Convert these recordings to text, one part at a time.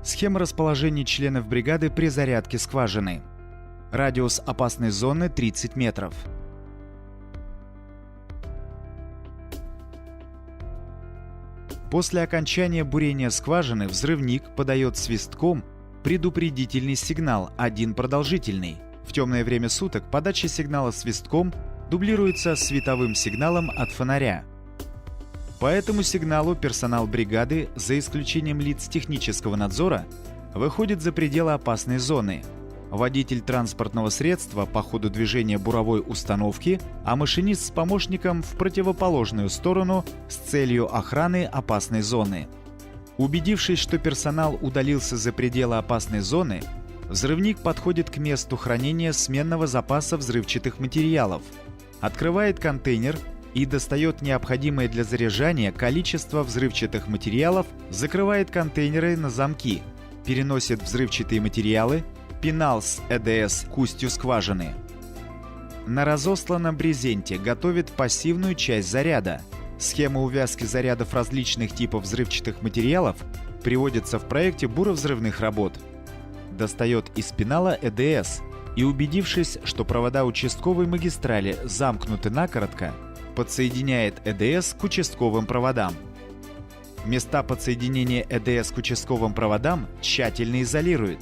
Схема расположения членов бригады при зарядке скважины. Радиус опасной зоны 30 метров. После окончания бурения скважины взрывник подает свистком предупредительный сигнал, один продолжительный. В темное время суток подача сигнала свистком дублируется световым сигналом от фонаря. По этому сигналу персонал бригады, за исключением лиц технического надзора, выходит за пределы опасной зоны. Водитель транспортного средства по ходу движения буровой установки, а машинист с помощником в противоположную сторону с целью охраны опасной зоны. Убедившись, что персонал удалился за пределы опасной зоны, взрывник подходит к месту хранения сменного запаса взрывчатых материалов, открывает контейнер и достает необходимое для заряжания количество взрывчатых материалов, закрывает контейнеры на замки, переносит взрывчатые материалы, пенал с ЭДС к устью скважины. На разосланном брезенте готовит пассивную часть заряда. Схема увязки зарядов различных типов взрывчатых материалов приводится в проекте буровзрывных работ. Достает из пенала ЭДС и, убедившись, что провода участковой магистрали замкнуты накоротко, подсоединяет ЭДС к участковым проводам. Места подсоединения ЭДС к участковым проводам тщательно изолирует.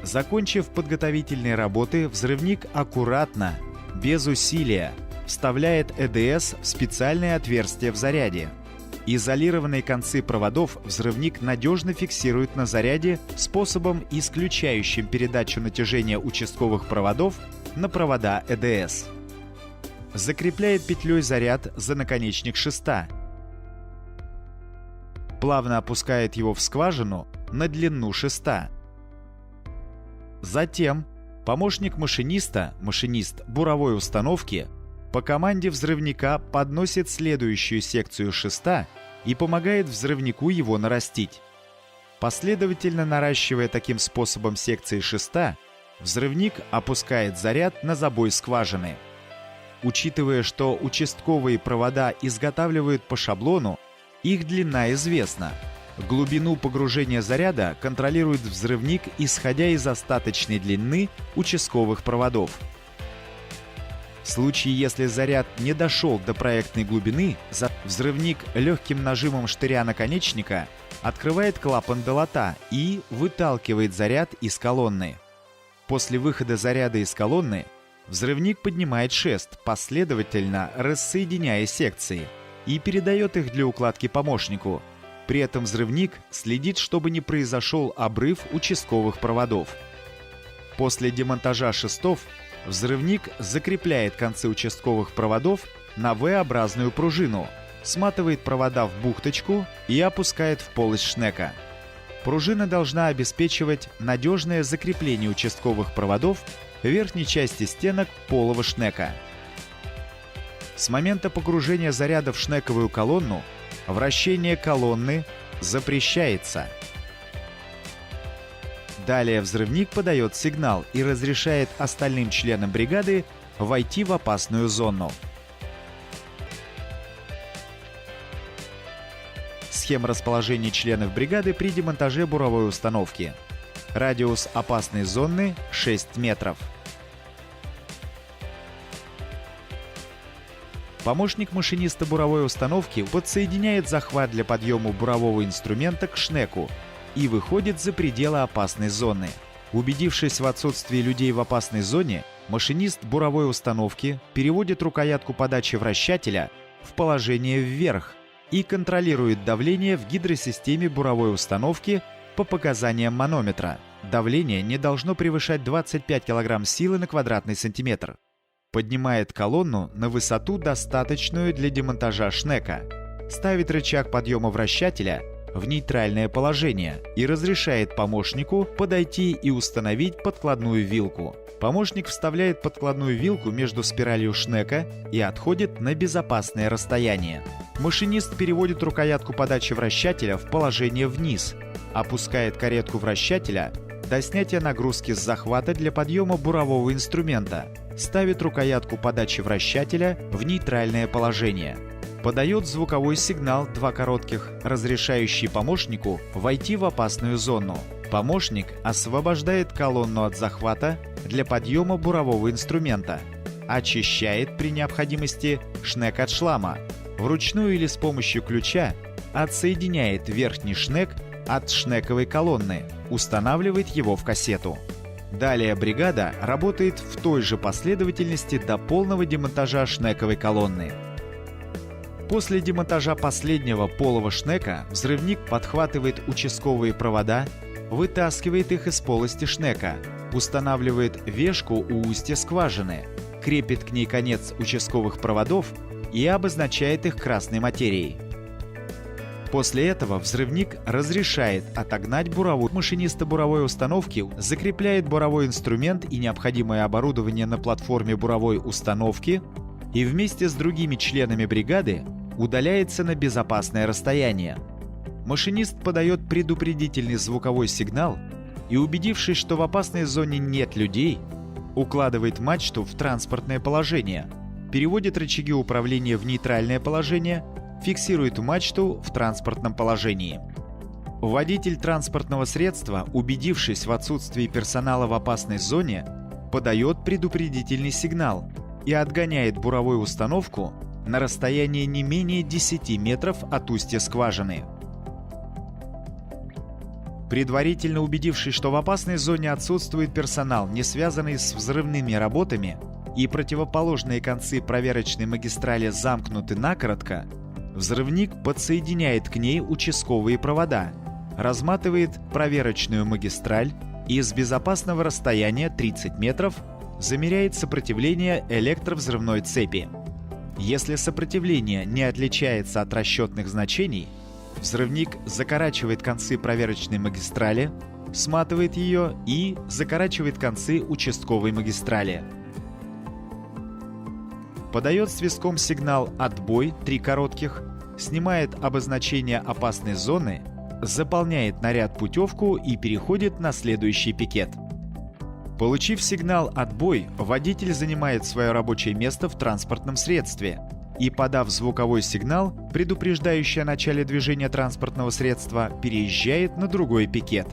Закончив подготовительные работы, взрывник аккуратно, без усилия, вставляет ЭДС в специальное отверстие в заряде. Изолированные концы проводов взрывник надежно фиксирует на заряде способом, исключающим передачу натяжения участковых проводов на провода ЭДС. Закрепляет петлей заряд за наконечник шеста. Плавно опускает его в скважину на длину шеста. Затем помощник машиниста, машинист буровой установки, по команде взрывника подносит следующую секцию шеста и помогает взрывнику его нарастить. Последовательно наращивая таким способом секции шеста, взрывник опускает заряд на забой скважины. Учитывая, что участковые провода изготавливают по шаблону, их длина известна. Глубину погружения заряда контролирует взрывник, исходя из остаточной длины участковых проводов. В случае, если заряд не дошел до проектной глубины, взрывник легким нажимом штыря наконечника открывает клапан долота и выталкивает заряд из колонны. После выхода заряда из колонны взрывник поднимает шест, последовательно рассоединяя секции, и передает их для укладки помощнику. При этом взрывник следит, чтобы не произошел обрыв участковых проводов. После демонтажа шестов взрывник закрепляет концы участковых проводов на V-образную пружину, сматывает провода в бухточку и опускает в полость шнека. Пружина должна обеспечивать надежное закрепление участковых проводов в верхней части стенок полого шнека. С момента погружения заряда в шнековую колонну вращение колонны запрещается. Далее взрывник подает сигнал и разрешает остальным членам бригады войти в опасную зону. Схема расположения членов бригады при демонтаже буровой установки. Радиус опасной зоны 6 метров. Помощник машиниста буровой установки подсоединяет захват для подъема бурового инструмента к шнеку и выходит за пределы опасной зоны. Убедившись в отсутствии людей в опасной зоне, машинист буровой установки переводит рукоятку подачи вращателя в положение вверх и контролирует давление в гидросистеме буровой установки по показаниям манометра. Давление не должно превышать 25 кг силы на квадратный сантиметр. Поднимает колонну на высоту, достаточную для демонтажа шнека, ставит рычаг подъема вращателя в нейтральное положение и разрешает помощнику подойти и установить подкладную вилку. Помощник вставляет подкладную вилку между спиралью шнека и отходит на безопасное расстояние. Машинист переводит рукоятку подачи вращателя в положение вниз, опускает каретку вращателя до снятия нагрузки с захвата для подъема бурового инструмента, ставит рукоятку подачи вращателя в нейтральное положение. Подает звуковой сигнал 2 коротких, разрешающий помощнику войти в опасную зону. Помощник освобождает колонну от захвата для подъема бурового инструмента, очищает при необходимости шнек от шлама, вручную или с помощью ключа отсоединяет верхний шнек от шнековой колонны, устанавливает его в кассету. Далее бригада работает в той же последовательности до полного демонтажа шнековой колонны. После демонтажа последнего полого шнека взрывник подхватывает участковые провода, вытаскивает их из полости шнека, устанавливает вешку у устья скважины, крепит к ней конец участковых проводов и обозначает их красной материей. После этого взрывник разрешает отогнать буровую. Машиниста буровой установки закрепляет буровой инструмент и необходимое оборудование на платформе буровой установки и вместе с другими членами бригады удаляется на безопасное расстояние. Машинист подает предупредительный звуковой сигнал и, убедившись, что в опасной зоне нет людей, укладывает мачту в транспортное положение, переводит рычаги управления в нейтральное положение, фиксирует мачту в транспортном положении. Водитель транспортного средства, убедившись в отсутствии персонала в опасной зоне, подает предупредительный сигнал и отгоняет буровую установку на расстояние не менее 10 метров от устья скважины. Предварительно убедившись, что в опасной зоне отсутствует персонал, не связанный с взрывными работами, и противоположные концы проверочной магистрали замкнуты накоротко, взрывник подсоединяет к ней участковые провода, разматывает проверочную магистраль и с безопасного расстояния 30 метров замеряет сопротивление электровзрывной цепи. Если сопротивление не отличается от расчетных значений, взрывник закорачивает концы проверочной магистрали, сматывает ее и закорачивает концы участковой магистрали. Подает свистком сигнал «Отбой» 3 коротких, снимает обозначение опасной зоны, заполняет наряд путевку и переходит на следующий пикет. Получив сигнал «Отбой», водитель занимает свое рабочее место в транспортном средстве и, подав звуковой сигнал, предупреждающий о начале движения транспортного средства, переезжает на другой пикет.